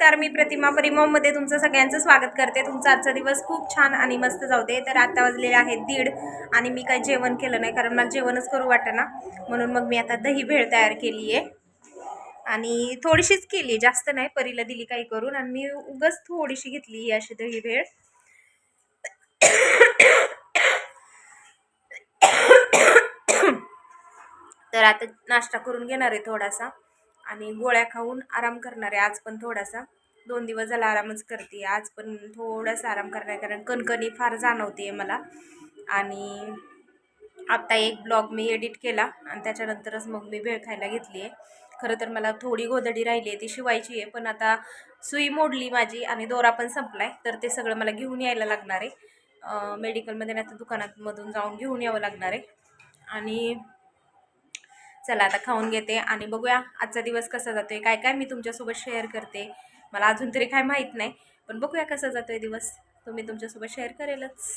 नमस्कार, मी प्रतिमा परिमॉममध्ये तुमचं सगळ्यांचं स्वागत करते. तुमचा आजचा दिवस खूप छान आणि मस्त जाऊ दे. तर आता वाजलेले आहेत 1:30 आणि मी काही जेवण केलं नाही कारण मला जेवणच करू वाटेना. म्हणून मग मी आता दही भेळ तयार केली आहे आणि थोडीशीच केली, जास्त नाही. परीला दिली काही करून आणि मी उगाच थोडीशी घेतली ही अशी दही भेळ. तर आता नाश्ता करून घेणार आहे थोडासा आणि गोळ्या खाऊन आराम करणार आहे आज पण थोडासा. 2 दिवस झाला आरामच करते, आज पण थोडासा आराम करणार आहे कारण कणकणी फार जाणवते मला. आणि आत्ता एक ब्लॉग मी एडिट केला आणि त्याच्यानंतरच मग मी भेळ खायला घेतली आहे. खरं तर मला थोडी गोधडी राहिली आहे ती शिवायची आहे, पण आता सुई मोडली माझी आणि दोरा पण संपला आहे, तर ते सगळं मला घेऊन यायला लागणार आहे. मेडिकलमध्ये नाही तर दुकानातमधून जाऊन घेऊन यावं लागणार आहे. आणि चला आता खाऊन घेते आणि बघूया आजचा दिवस कसा जातोय. काय काय मी तुमच्यासोबत शेअर करते, मला अजून तरी काय माहीत नाही, पण बघूया कसा जातोय दिवस. तुम्ही तुमच्यासोबत शेअर करेलच.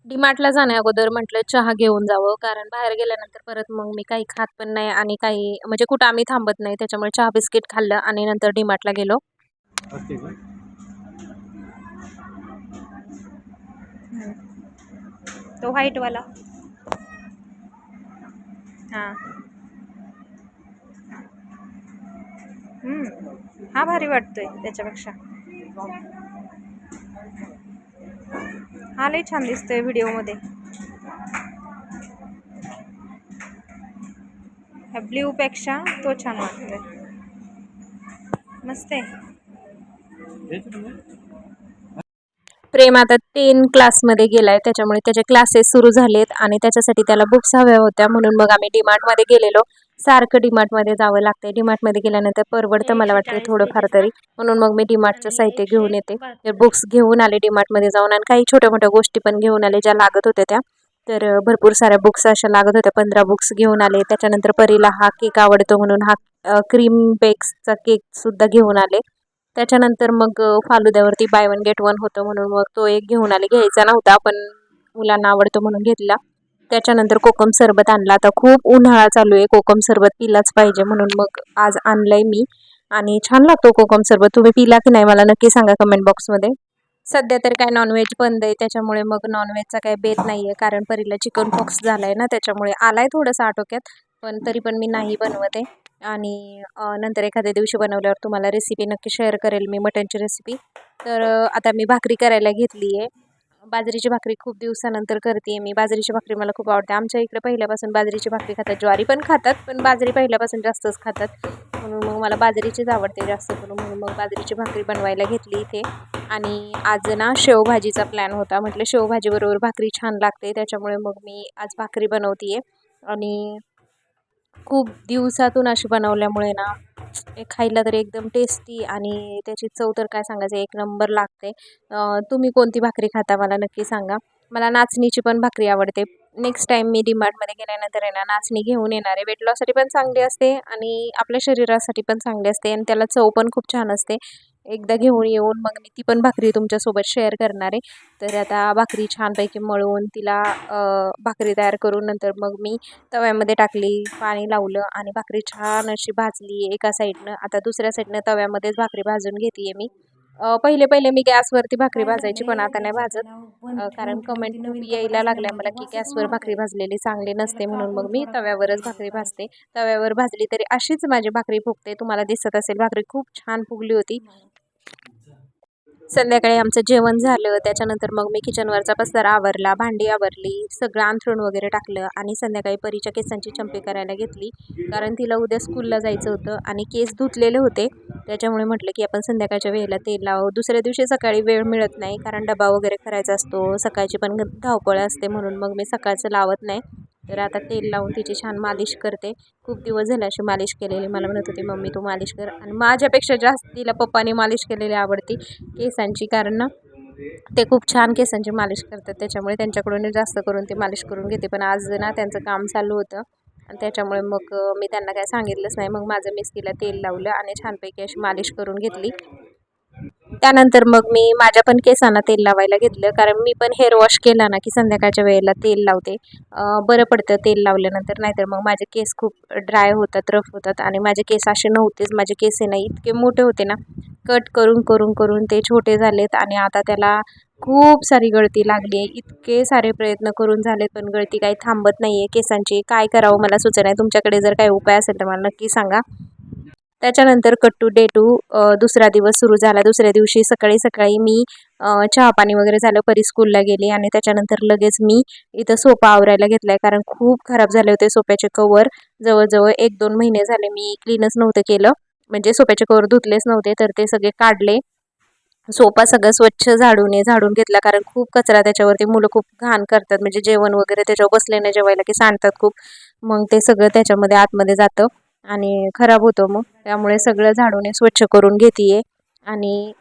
डीमार्टला जाण्या अगोदर म्हटलं चहा घेऊन जावं, कारण बाहेर गेल्यानंतर परत मग मी काही खात पण नाही आणि काही म्हणजे कुठं आम्ही थांबत नाही, त्याच्यामुळे चहा बिस्किट खाल्लं आणि नंतर डीमार्टला गेलो. तो व्हाईटवाला हां, हा भारी वाटतोय त्याच्यापेक्षा. हा लई छान दिसतोय व्हिडिओमध्ये. ह्या ब्ल्यूपेक्षा तो छान वाटतोय, मस्त आहे. प्रेम आता 10 क्लासमध्ये गेलाय, त्याच्यामुळे त्याचे क्लासेस सुरू झालेत आणि त्याच्यासाठी त्याला बुक्स हव्या होत्या, म्हणून मग आम्ही डीमार्टमध्ये गेलेलो. सारखं डीमार्टमध्ये जावं लागतंय, डीमार्टमध्ये गेल्यानंतर परवडतं मला वाटतं थोडंफार तरी, म्हणून मग मी डीमार्टचं साहित्य घेऊन येते. तर बुक्स घेऊन आले डीमार्टमध्ये जाऊन आणि काही छोट्या मोठ्या गोष्टी पण घेऊन आले ज्या लागत होत्या त्या. तर भरपूर साऱ्या बुक्स अशा लागत होत्या, 15 बुक्स घेऊन आले. त्याच्यानंतर परीला हा केक आवडतो म्हणून हा क्रीम बेक्सचा केकसुद्धा घेऊन आले. त्याच्यानंतर मग फालुद्यावरती बाय वन गेट वन होतं म्हणून मग तो एक घेऊन आले. घ्यायचा नव्हता पण मुलांना आवडतो म्हणून घेतला. त्याच्यानंतर कोकम सरबत आणला. आता खूप उन्हाळा चालू आहे, कोकम सरबत पिलाच पाहिजे म्हणून मग आज आणलंय मी आणि छान लागतो कोकम सरबत. तुम्ही पिला की नाही मला नक्की सांगा कमेंट बॉक्समध्ये. सध्या तर काय नॉनव्हेज बंद आहे, त्याच्यामुळे मग नॉनव्हेजचा काही बेत नाही आहे, कारण परीला चिकन पॉक्स झाला आहे ना, त्याच्यामुळे आलाय थोडंसं आटोक्यात, पण तरी पण मी नाही बनवत आहे. आणि नंतर एखाद्या दिवशी बनवल्यावर तुम्हाला रेसिपी नक्की शेअर करेल मी, मटनची रेसिपी. तर आता मी भाकरी करायला घेतली आहे. बाजरीची भाकरी खूप दिवसानंतर करते मी. बाजरीची भाकरी मला खूप आवडते. आमच्या इकडे पहिल्यापासून बाजरीची भाकरी खातात, ज्वारी पण खातात, पण बाजरी पहिल्यापासून जास्तच खातात, म्हणून मग मला बाजरीचीच आवडते जास्त करून, म्हणून मग बाजरीची भाकरी बनवायला घेतली इथे. आणि आज ना शेवभाजीचा प्लॅन होता, म्हटलं शेवभाजीबरोबर भाकरी छान लागते, त्याच्यामुळे मग मी आज भाकरी बनवते आहे. आणि खूप दिवसातून अशी बनवल्यामुळे ना खायला तरी एकदम टेस्टी आणि त्याची चव तर काय सांगायचं, एक नंबर लागते. तुम्ही कोणती भाकरी खाता मला नक्की सांगा. मला नाचणीची पण भाकरी आवडते. नेक्स्ट टाईम मी डीमार्टमध्ये गेल्यानंतर आहे ना नाचणी घेऊन येणार आहे. वेट लॉससाठी पण चांगली असते आणि आपल्या शरीरासाठी पण चांगली असते आणि त्याला चव पण खूप छान असते. एकदा घेऊन येऊन मग मी ती पण भाकरी तुमच्यासोबत शेअर करणार आहे. तर आता भाकरी छानपैकी मळून तिला भाकरी तयार करून नंतर मग मी तव्यामध्ये टाकली, पाणी लावलं आणि भाकरी छान अशी भाजली एका साईडनं. आता दुसऱ्या साईडनं तव्यामध्येच भाकरी भाजून घेते मी. पहिले पहिले मी गॅसवरती भाकरी भाजायची, पण आता नाही भाजत, कारण कमेंट खूप यायला लागल्या मला की गॅसवर भाकरी भाजलेली चांगली नसते, म्हणून मग मी तव्यावरच भाकरी भाजते. तव्यावर भाजली तरी अशीच माझी भाकरी फुगते. तुम्हाला दिसत असेल भाकरी खूप छान फुगली होती. संध्याकाळी आमचं जेवण झालं, त्याच्यानंतर मग मी किचनवरचा पसारा आवरला, भांडी आवरली, सगळं अंथरूण वगैरे टाकलं आणि संध्याकाळी परीच्या केसांची चंपी करायला घेतली, कारण तिला उद्या स्कूलला जायचं होतं आणि केस धुतलेले होते, त्याच्यामुळे म्हटलं की आपण संध्याकाळच्या वेळेला तेल लावू. दुसऱ्या दिवशी सकाळी वेळ मिळत नाही, कारण डबा वगैरे करायचा असतो, सकाळची पण धावपळ असते, म्हणून मग मी सकाळचं लावत नाही. तर आता तेल लावून तिची छान मालिश करते. खूप दिवस झाले अशी मालिश केलेली. मला म्हणत होती मम्मी तू मालिश कर, आणि माझ्यापेक्षा जास्त तिला पप्पानी मालिश केलेली आवडती केसांची, कारण ना ते खूप छान केसांची मालिश करतात, त्याच्यामुळे त्यांच्याकडून जास्त करून ते मालिश करून घेते. पण आज ना त्यांचं काम चालू होतं आणि त्याच्यामुळे मग मी त्यांना काय सांगितलंच नाही. मग माझं मीच तिला तेल लावलं आणि छानपैकी अशी मालिश करून घेतली. त्यानंतर मग मी माझ्या पण केसांना तेल लावायला घेतलं, कारण मी पण हेअर वॉश केला ना की संध्याकाळच्या वेळेला तेल लावते, बरं पडतं तेल लावल्यानंतर. नाहीतर मग माझे केस खूप ड्राय होतात, रफ होतात आणि माझे केस असे नव्हतेच. माझे केस आहे ना इतके मोठे होते ना, कट करून करून करून ते छोटे झालेत आणि आता त्याला खूप सारी गळती लागली आहे. इतके सारे प्रयत्न करून झालेत पण गळती काही थांबत नाही आहे केसांची. काय करावं मला सुचत नाही. तुमच्याकडे जर काही उपाय असेल तर मला नक्की सांगा. त्याच्यानंतर कट्टू डे टू दुसरा दिवस सुरू झाला. दुसऱ्या दिवशी सकाळी सकाळी मी चहा पाणी वगैरे झालं, परी स्कूलला गेली आणि त्याच्यानंतर लगेच मी इथं सोफा आवरायला घेतलाय कारण खूप खराब झाले होते सोफ्याचे कवर. जवळजवळ 1-2 महिने झाले मी क्लीनच नव्हतं केलं, म्हणजे सोफ्याचे कवर धुतलेच नव्हते, तर ते सगळे काढले. सोफा सगळं स्वच्छ झाडून घेतला कारण खूप कचरा त्याच्यावरती. मुलं खूप घाण करतात, म्हणजे जेवण वगैरे त्याच्यावर बसले नाही जेवायला की सांडतात खूप. मग ते सगळं त्याच्यामध्ये आतमध्ये जातं आणि खराब होतं. मग त्यामुळे सगळं झाडून स्वच्छ करून घेते. आणि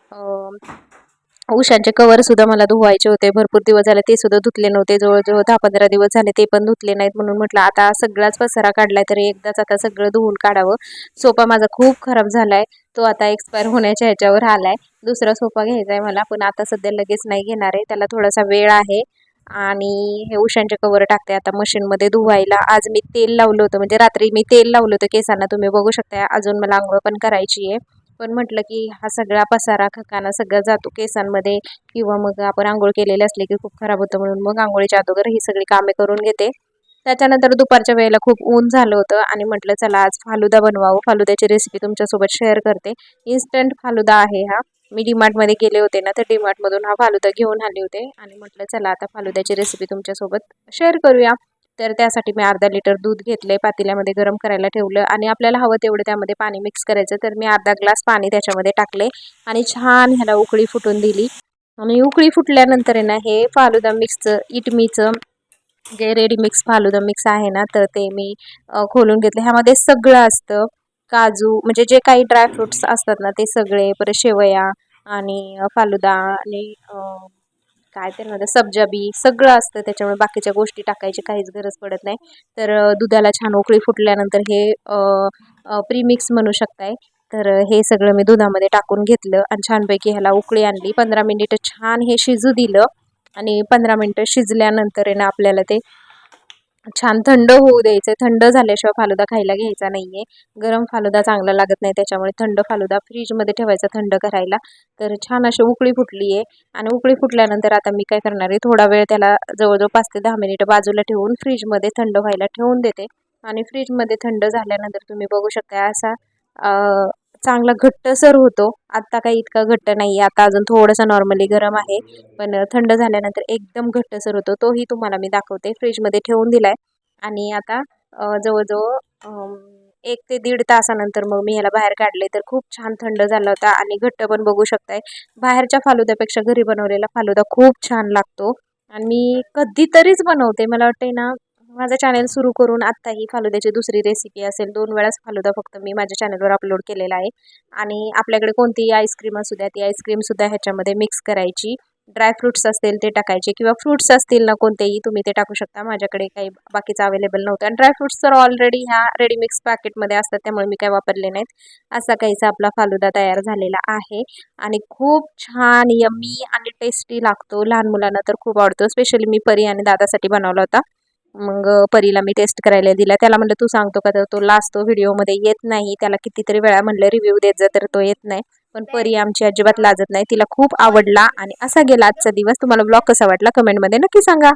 उशांचे कवर सुद्धा मला धुवायचे होते. भरपूर दिवस झाले ते सुद्धा धुतले नव्हते. जवळजवळ 10-15 दिवस झाले ते पण धुतले नाहीत. म्हणून म्हटलं आता सगळाच पसारा काढलाय तर एकदाच आता सगळं धुवून काढावं. सोफा माझा खूप खराब झालाय. तो आता एक्सपायर होण्याच्या ह्याच्यावर आलाय. दुसरा सोफा घ्यायचा आहे मला, पण आता सध्या लगेच नाही घेणार आहे. त्याला थोडासा वेळ आहे. आणि हे उशांचे कवर टाकते आता मशीनमध्ये धुवायला. आज मी तेल लावलं होतं, म्हणजे रात्री मी तेल लावलं होतं केसांना, तुम्ही बघू शकता. अजून मला आंघोळ पण करायची आहे. पण म्हटलं की हा सगळा पसारा खकाना सगळा जातो केसांमध्ये, किंवा मग आपण आंघोळ केलेली असली की खूप खराब होतं. म्हणून मग आंघोळीच्या अगोदर ही सगळी कामे करून घेते. त्याच्यानंतर दुपारच्या वेळेला खूप ऊन झालं होतं आणि म्हटलं चला आज फालुदा बनवावं. फालुद्याची रेसिपी तुमच्यासोबत शेअर करते. इन्स्टंट फालुदा आहे हा. मी डीमार्टमध्ये गेले होते ना, तर डीमार्टमधून हा फालुदा घेऊन आले होते आणि म्हटलं चला आता फालुद्याची रेसिपी तुमच्यासोबत शेअर करूया. तर त्यासाठी मी अर्धा लिटर दूध घेतले, पातेल्यामध्ये गरम करायला ठेवलं आणि आपल्याला हवं तेवढं त्यामध्ये पाणी मिक्स करायचं. तर मी अर्धा ग्लास पाणी त्याच्यामध्ये टाकले आणि छान ह्याला उकळी फुटून दिली. आणि उकळी फुटल्यानंतर आहे ना, हे फालुदा मिक्सचं इटमीचं जे रेडी मिक्स फालुदा मिक्स आहे ना, तर ते मी खोलून घेतले. ह्यामध्ये सगळं असतं, काजू म्हणजे जे काही ड्रायफ्रुट्स असतात ना ते सगळे, परत शेवया आणि फालुदा आणि काय ते म्हणतात सब्जा बी, सगळं असतं त्याच्यामुळे बाकीच्या गोष्टी टाकायची काहीच गरज पडत नाही. तर दुधाला छान उकळी फुटल्यानंतर हे प्रीमिक्स म्हणू शकताय. तर हे सगळं मी दुधामध्ये टाकून घेतलं आणि छानपैकी ह्याला उकळी आणली. 15 मिनिटं छान हे शिजू दिलं आणि 15 मिनिटं शिजल्यानंतर आहे ना आपल्याला ते छान थंड होऊ द्यायचं. थंड झाल्याशिवाय फालुदा खायला घ्यायचा नाहीये. गरम फालुदा चांगला लागत नाही, त्याच्यामुळे थंड फालुदा फ्रीजमध्ये ठेवायचा थंड करायला. तर छान अशी उकळी फुटली आहे आणि उकळी फुटल्यानंतर आता मी काय करणार आहे, थोडा वेळ त्याला जवळजवळ 5 ते 10 मिनिटं बाजूला ठेवून फ्रीजमध्ये थंड व्हायला ठेवून देते. आणि फ्रीजमध्ये थंड झाल्यानंतर तुम्ही बघू शकता असा चांगला घट्टसर होतो. आत्ता काही इतका घट्ट नाही आहे, आता अजून थोडंसं नॉर्मली गरम आहे, पण थंड झाल्यानंतर एकदम घट्टसर होतो. तोही तुम्हाला मी दाखवते. फ्रीजमध्ये ठेवून दिलाय आणि आता जवळजवळ 1 ते 1.5 तासानंतर मग मी ह्याला बाहेर काढले. तर खूप छान थंड झाला होता आणि घट्ट पण बघू शकताय. बाहेरच्या फालुद्यापेक्षा घरी बनवलेला फालुदा खूप छान लागतो आणि मी कधीतरीच बनवते. मला वाटते ना, माझं चॅनल सुरू करून आत्ता ही फालुद्याची दुसरी रेसिपी असेल. 2 वेळाच फालुदा फक्त मी माझ्या चॅनलवर अपलोड केलेला आहे. आणि आपल्याकडे कोणतीही आईस्क्रीम असू द्या, ती आईस्क्रीमसुद्धा ह्याच्यामध्ये मिक्स करायची. ड्रायफ्रुट्स असतील ते टाकायचे किंवा फ्रूट्स असतील ना कोणतेही तुम्ही ते टाकू शकता. माझ्याकडे काही बाकीचं अवेलेबल नव्हतं आणि ड्रायफ्रुट्स तर ऑलरेडी ह्या रेडी मिक्स पॅकेटमध्ये असतात, त्यामुळे मी काही वापरले नाहीत. असा काहीसा आपला फालुदा तयार झालेला आहे आणि खूप छान यम्मी आणि टेस्टी लागतो. लहान मुलांना तर खूप आवडतो. स्पेशली मी परी आणि दादासाठी बनवला होता. मग परीला मी टेस्ट करायला दिला. त्याला म्हणलं तू सांगतो का, तर तो लास्ट तो व्हिडिओमध्ये येत नाही. त्याला कितीतरी वेळा म्हणलं रिव्ह्यू देत जा, तर तो येत नाही. पण परी आमची अजिबात लाजत नाही. तिला खूप आवडला आणि असा गेला आजचा दिवस. तुम्हाला ब्लॉग कसा वाटला कमेंटमध्ये नक्की सांगा.